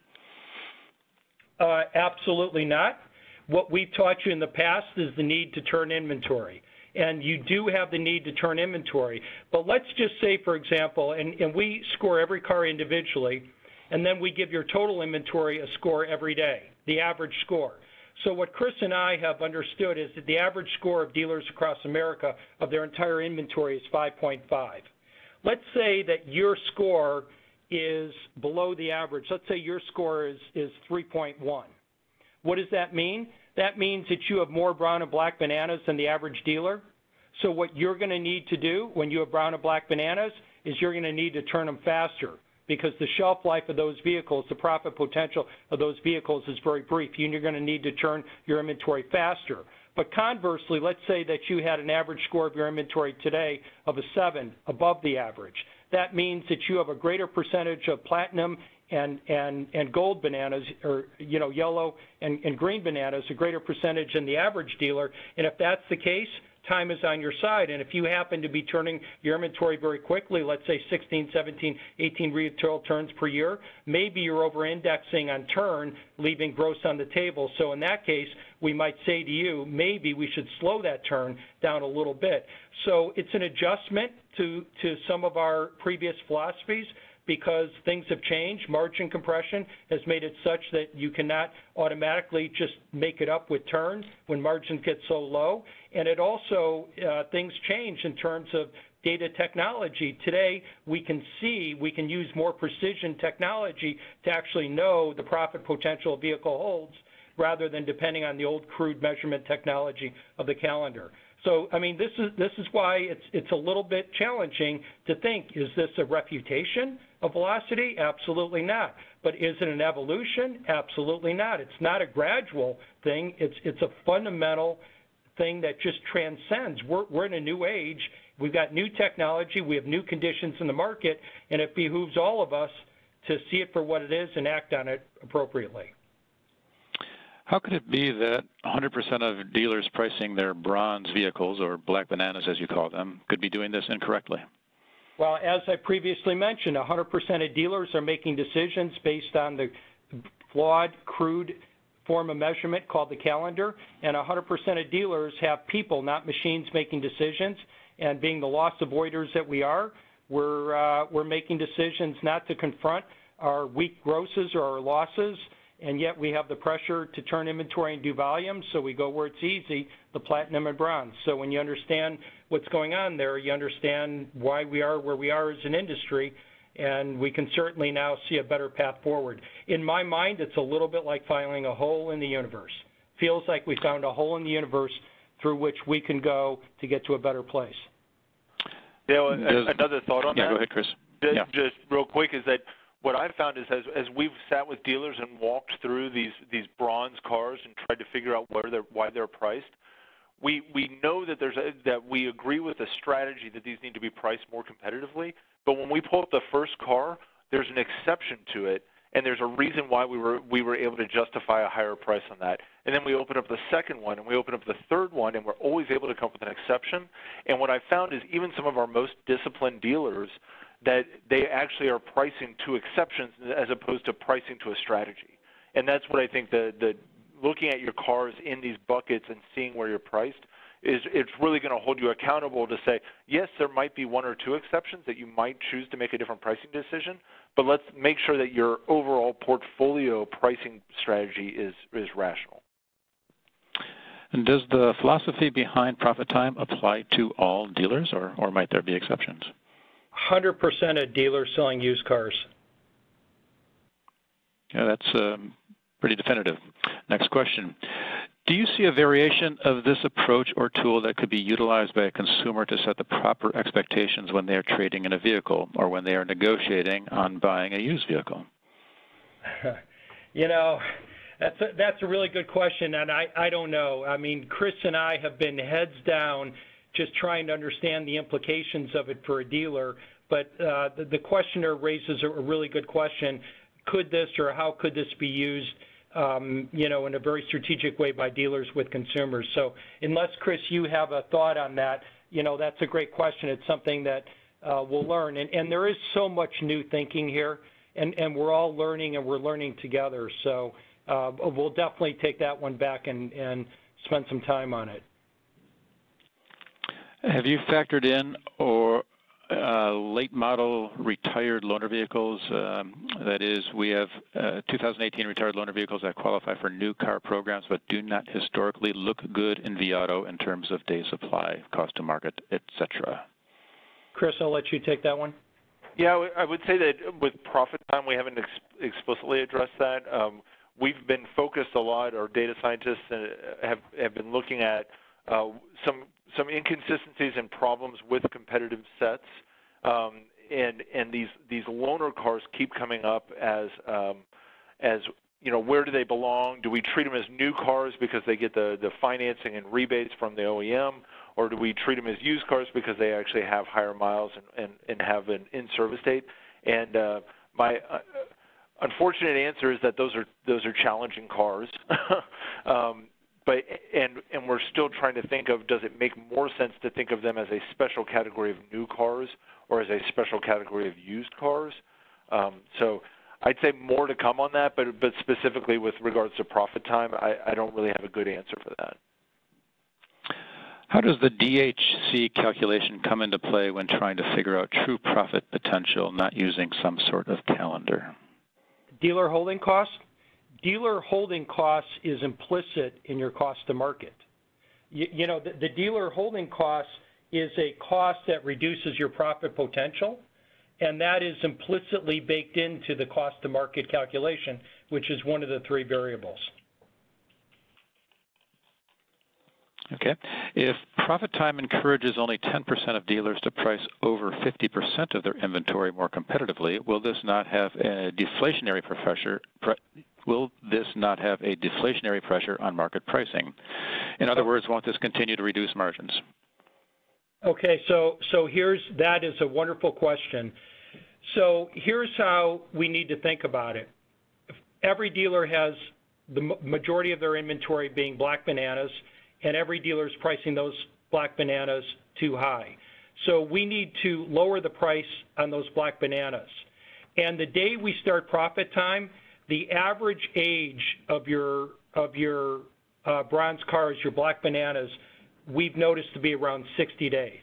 Absolutely not. What we've taught you in the past is the need to turn inventory. And you do have the need to turn inventory. But let's just say, for example, and we score every car individually, and then we give your total inventory a score every day, the average score. So what Chris and I have understood is that the average score of dealers across America of their entire inventory is 5.5. Let's say that your score is below the average. Let's say your score is 3.1. What does that mean? That means that you have more brown and black bananas than the average dealer. So what you're going to need to do when you have brown and black bananas is you're going to need to turn them faster, because the shelf life of those vehicles, the profit potential of those vehicles is very brief. You're going to need to turn your inventory faster. But conversely, let's say that you had an average score of your inventory today of a 7, above the average. That means that you have a greater percentage of platinum and gold bananas, or yellow and green bananas, a greater percentage than the average dealer. And if that's the case, time is on your side. And if you happen to be turning your inventory very quickly, let's say 16, 17, 18 retail turns per year, maybe you're over-indexing on turn, leaving gross on the table. So in that case, we might say to you, maybe we should slow that turn down a little bit. So it's an adjustment to some of our previous philosophies, because things have changed. Margin compression has made it such that you cannot automatically just make it up with turns when margins get so low. And it also, things change in terms of data technology. Today, we can use more precision technology to actually know the profit potential a vehicle holds, rather than depending on the old crude measurement technology of the calendar. So, I mean, this is why it's a little bit challenging to think, is this a refutation of velocity? Absolutely not. But is it an evolution? Absolutely not. It's not a gradual thing. It's a fundamental thing that just transcends. We're in a new age. We've got new technology. We have new conditions in the market, and it behooves all of us to see it for what it is and act on it appropriately. How could it be that 100% of dealers pricing their bronze vehicles, or black bananas as you call them, could be doing this incorrectly? Well, as I previously mentioned, 100% of dealers are making decisions based on the flawed, crude form of measurement called the calendar, and 100% of dealers have people, not machines, making decisions. And being the loss avoiders that we are, we're making decisions not to confront our weak grosses or our losses, and yet we have the pressure to turn inventory and do volume, so we go where it's easy, the platinum and bronze. So when you understand what's going on there, you understand why we are where we are as an industry, and we can certainly now see a better path forward. In my mind, it's a little bit like finding a hole in the universe. Feels like we found a hole in the universe through which we can go to get to a better place. Yeah, another thought on that? Yeah, go ahead, Chris. Just real quick is that what I've found is as we've sat with dealers and walked through these bronze cars and tried to figure out why they're priced, we know that that we agree with the strategy that these need to be priced more competitively. But when we pull up the first car, there's an exception to it, and there's a reason why we were able to justify a higher price on that. And then we open up the second one, and we open up the third one, and we're always able to come up with an exception. And what I found is even some of our most disciplined dealers, that they actually are pricing to exceptions as opposed to pricing to a strategy. And that's what I think the looking at your cars in these buckets and seeing where you're priced it's really going to hold you accountable to say, yes, there might be one or two exceptions that you might choose to make a different pricing decision, but let's make sure that your overall portfolio pricing strategy is rational. And does the philosophy behind profit time apply to all dealers, or might there be exceptions? 100% of dealers selling used cars. Yeah, that's pretty definitive. Next question. Do you see a variation of this approach or tool that could be utilized by a consumer to set the proper expectations when they are trading in a vehicle or when they are negotiating on buying a used vehicle? You know, that's a really good question, and I don't know. I mean, Chris and I have been heads down just trying to understand the implications of it for a dealer, but the questioner raises a really good question. Could this, or how could this be used you know, in a very strategic way by dealers with consumers? So unless, Chris, you have a thought on that, you know, that's a great question. It's something that we'll learn. And there is so much new thinking here, and we're all learning, and we're learning together. So we'll definitely take that one back and spend some time on it. Have you factored in or late model retired loaner vehicles? That is, we have 2018 retired loaner vehicles that qualify for new car programs but do not historically look good in VAuto in terms of day supply, cost to market, etc. Chris, I'll let you take that one. Yeah, I would say that with profit time, we haven't explicitly addressed that. We've been focused a lot, our data scientists have been looking at some inconsistencies and problems with competitive sets, and these loaner cars keep coming up as you know, where do they belong? Do we treat them as new cars because they get the financing and rebates from the OEM, or do we treat them as used cars because they actually have higher miles and have an in-service date? And my unfortunate answer is that those are challenging cars. But and we're still trying to think of, does it make more sense to think of them as a special category of new cars or as a special category of used cars? So I'd say more to come on that, but specifically with regards to profit time, I don't really have a good answer for that. How does the DHC calculation come into play when trying to figure out true profit potential, not using some sort of calendar? Dealer holding costs? Dealer holding costs is implicit in your cost to market. You know, the dealer holding cost is a cost that reduces your profit potential, and that is implicitly baked into the cost to market calculation, which is one of the three variables. Okay. If profit time encourages only 10% of dealers to price over 50% of their inventory more competitively, will this not have a deflationary pressure? Will this not have a deflationary pressure on market pricing? In other words, won't this continue to reduce margins? Okay, so that is a wonderful question. So here's how we need to think about it. Every dealer has the majority of their inventory being black bananas, and every dealer is pricing those black bananas too high. So we need to lower the price on those black bananas. And the day we start profit time, the average age of your bronze cars, your black bananas, we've noticed to be around 60 days.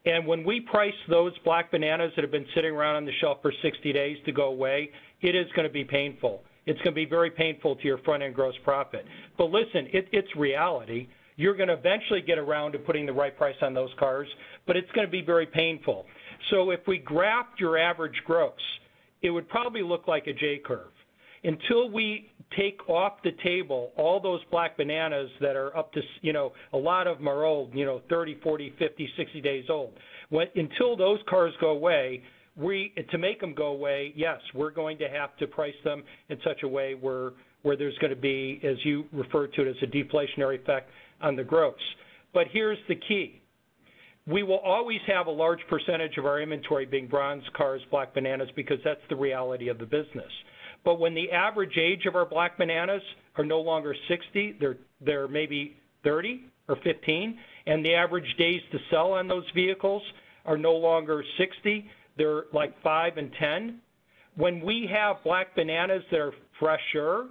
And when we price those black bananas that have been sitting around on the shelf for 60 days to go away, it is going to be painful. It's going to be very painful to your front-end gross profit. But listen, it's reality. You're going to eventually get around to putting the right price on those cars, but it's going to be very painful. So if we graphed your average gross, it would probably look like a J-curve. Until we take off the table all those black bananas that are up to, a lot of them are old, 30, 40, 50, 60 days old. Until those cars go away, to make them go away, yes, we're going to have to price them in such a way where there's going to be, as you referred to it, as a deflationary effect on the gross. But here's the key. We will always have a large percentage of our inventory being bronze cars, black bananas, because that's the reality of the business. But when the average age of our black bananas are no longer 60, they're maybe 30 or 15, and the average days to sell on those vehicles are no longer 60, they're like 5 and 10. When we have black bananas that are fresher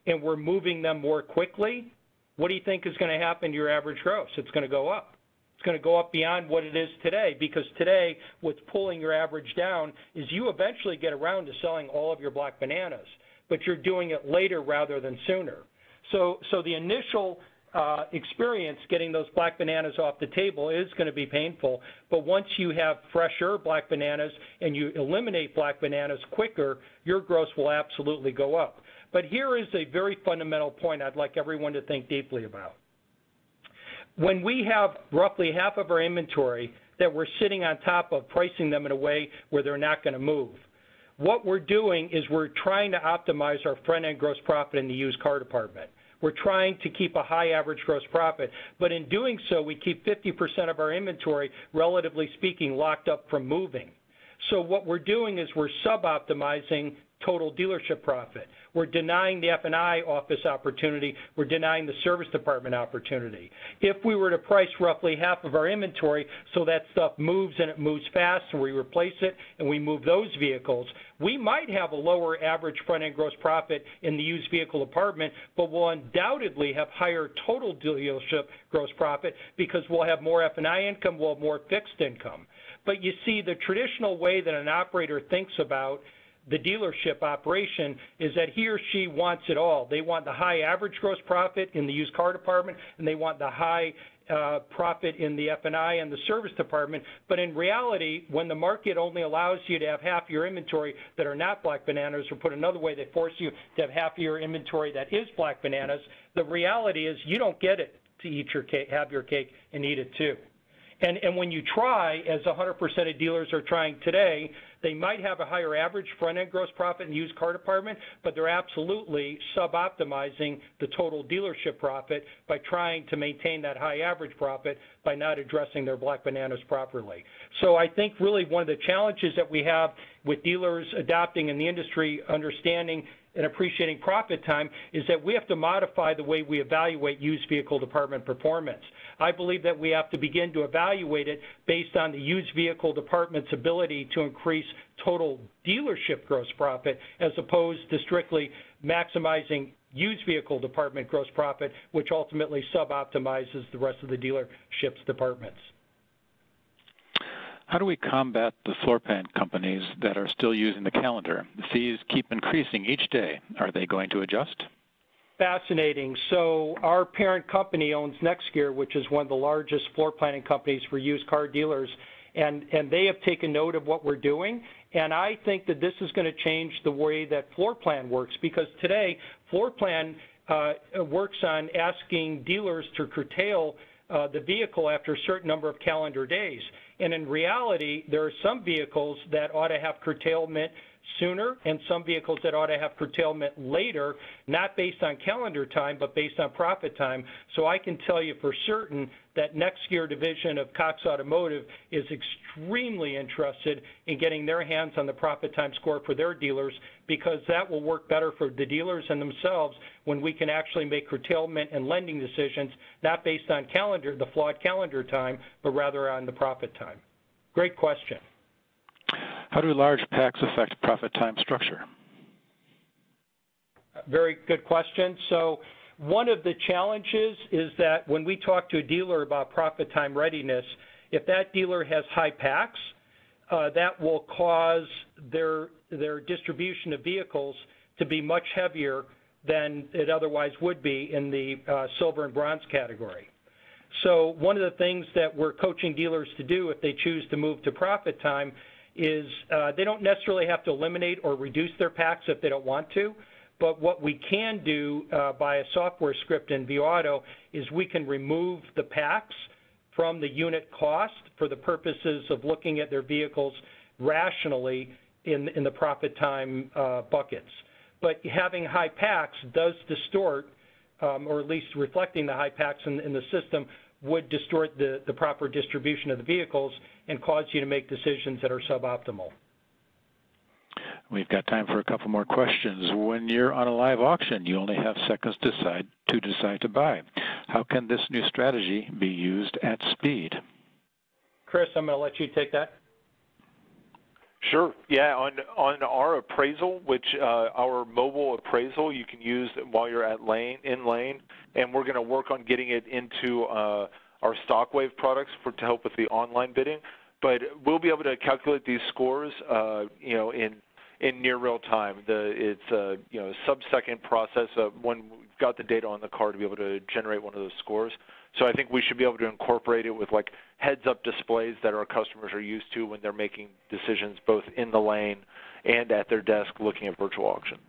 and we're moving them more quickly, what do you think is going to happen to your average gross? It's going to go up. It's going to go up beyond what it is today, because today what's pulling your average down is you eventually get around to selling all of your black bananas, but you're doing it later rather than sooner. So the initial experience getting those black bananas off the table is going to be painful, but once you have fresher black bananas and you eliminate black bananas quicker, your gross will absolutely go up. But here is a very fundamental point I'd like everyone to think deeply about. When we have roughly half of our inventory that we're sitting on top of, pricing them in a way where they're not going to move, what we're doing is we're trying to optimize our front-end gross profit in the used car department. We're trying to keep a high average gross profit, but in doing so, we keep 50% of our inventory, relatively speaking, locked up from moving. So what we're doing is we're sub-optimizing total dealership profit. We're denying the F&I office opportunity. We're denying the service department opportunity. If we were to price roughly half of our inventory so that stuff moves and it moves fast and we replace it and we move those vehicles, we might have a lower average front-end gross profit in the used vehicle department, but we'll undoubtedly have higher total dealership gross profit because we'll have more F&I income, we'll have more fixed income. But you see, the traditional way that an operator thinks about the dealership operation is that he or she wants it all. They want the high average gross profit in the used car department, and they want the high profit in the F&I and the service department. But in reality, when the market only allows you to have half your inventory that are not black bananas, or put another way, they force you to have half of your inventory that is black bananas, the reality is you don't get it to eat your cake, have your cake and eat it too. And when you try, as 100% of dealers are trying today, they might have a higher average front-end gross profit in the used car department, but they're absolutely sub-optimizing the total dealership profit by trying to maintain that high average profit by not addressing their black bananas properly. So I think really one of the challenges that we have with dealers adopting in the industry, understanding in appreciating profit time is that we have to modify the way we evaluate used vehicle department performance. I believe that we have to begin to evaluate it based on the used vehicle department's ability to increase total dealership gross profit as opposed to strictly maximizing used vehicle department gross profit, which ultimately sub-optimizes the rest of the dealership's departments. How do we combat the floor plan companies that are still using the calendar? The fees keep increasing each day. Are they going to adjust? Fascinating. So our parent company owns NextGear, which is one of the largest floor planning companies for used car dealers, and they have taken note of what we're doing. And I think that this is going to change the way that floor plan works, because today floor plan works on asking dealers to curtail the vehicle after a certain number of calendar days. And in reality, there are some vehicles that ought to have curtailment sooner and some vehicles that ought to have curtailment later, not based on calendar time, but based on profit time. So I can tell you for certain that NextGear division of Cox Automotive is extremely interested in getting their hands on the profit time score for their dealers, because that will work better for the dealers and themselves when we can actually make curtailment and lending decisions, not based on calendar, the flawed calendar time, but rather on the profit time. Great question. How do large packs affect profit time structure? Very good question. So one of the challenges is that when we talk to a dealer about profit time readiness, if that dealer has high packs, that will cause their distribution of vehicles to be much heavier than it otherwise would be in the silver and bronze category. So one of the things that we're coaching dealers to do if they choose to move to profit time is they don't necessarily have to eliminate or reduce their packs if they don't want to, but what we can do by a software script in vAuto is we can remove the packs from the unit cost for the purposes of looking at their vehicles rationally in the profit time buckets. But having high packs does distort, or at least reflecting the high packs in the system, would distort the proper distribution of the vehicles and cause you to make decisions that are suboptimal. We've got time for a couple more questions. When you're on a live auction, you only have seconds to decide to buy. How can this new strategy be used at speed? Chris, I'm going to let you take that. Sure. Yeah, on our appraisal, which our mobile appraisal you can use while you're in lane, and we're going to work on getting it into our StockWave products to help with the online bidding. But we'll be able to calculate these scores, in near real time. It's a sub-second process when we've got the data on the car to be able to generate one of those scores. So I think we should be able to incorporate it with like heads-up displays that our customers are used to when they're making decisions both in the lane and at their desk looking at virtual auctions.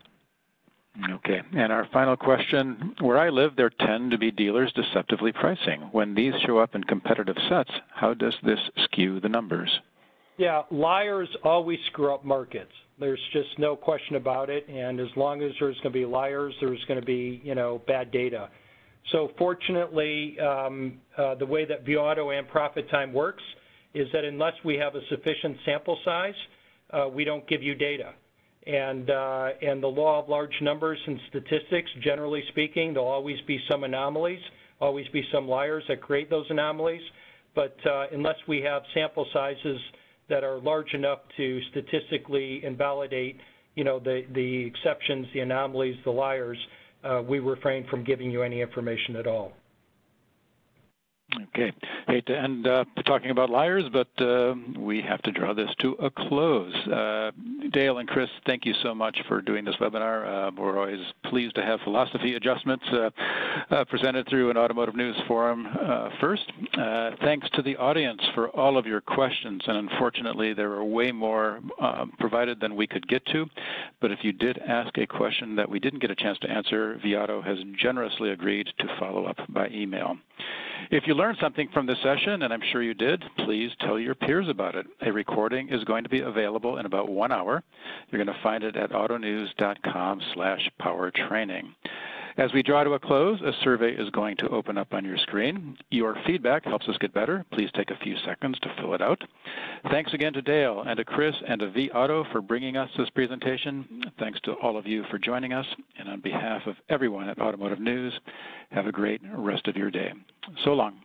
Okay, and our final question. Where I live, there tend to be dealers deceptively pricing. When these show up in competitive sets, how does this skew the numbers? Yeah, liars always screw up markets. There's just no question about it, and as long as there's going to be liars, there's going to be, bad data. So fortunately, the way that vAuto and profit time works is that unless we have a sufficient sample size, we don't give you data. And the law of large numbers and statistics, generally speaking, there'll always be some anomalies, always be some liars that create those anomalies. But unless we have sample sizes that are large enough to statistically invalidate, the exceptions, the anomalies, the liars, we refrain from giving you any information at all. Okay. Hate to end up talking about liars, but we have to draw this to a close. Dale and Chris, thank you so much for doing this webinar. We're always pleased to have philosophy adjustments presented through an Automotive News Forum first. Thanks to the audience for all of your questions, and unfortunately there were way more provided than we could get to. But if you did ask a question that we didn't get a chance to answer, vAuto has generously agreed to follow up by email. If you learned something from this session, and I'm sure you did, please tell your peers about it. A recording is going to be available in about 1 hour. You're going to find it at autonews.com/powertraining. As we draw to a close, a survey is going to open up on your screen. Your feedback helps us get better. Please take a few seconds to fill it out. Thanks again to Dale and to Chris and to vAuto for bringing us this presentation. Thanks to all of you for joining us. And on behalf of everyone at Automotive News, have a great rest of your day. So long.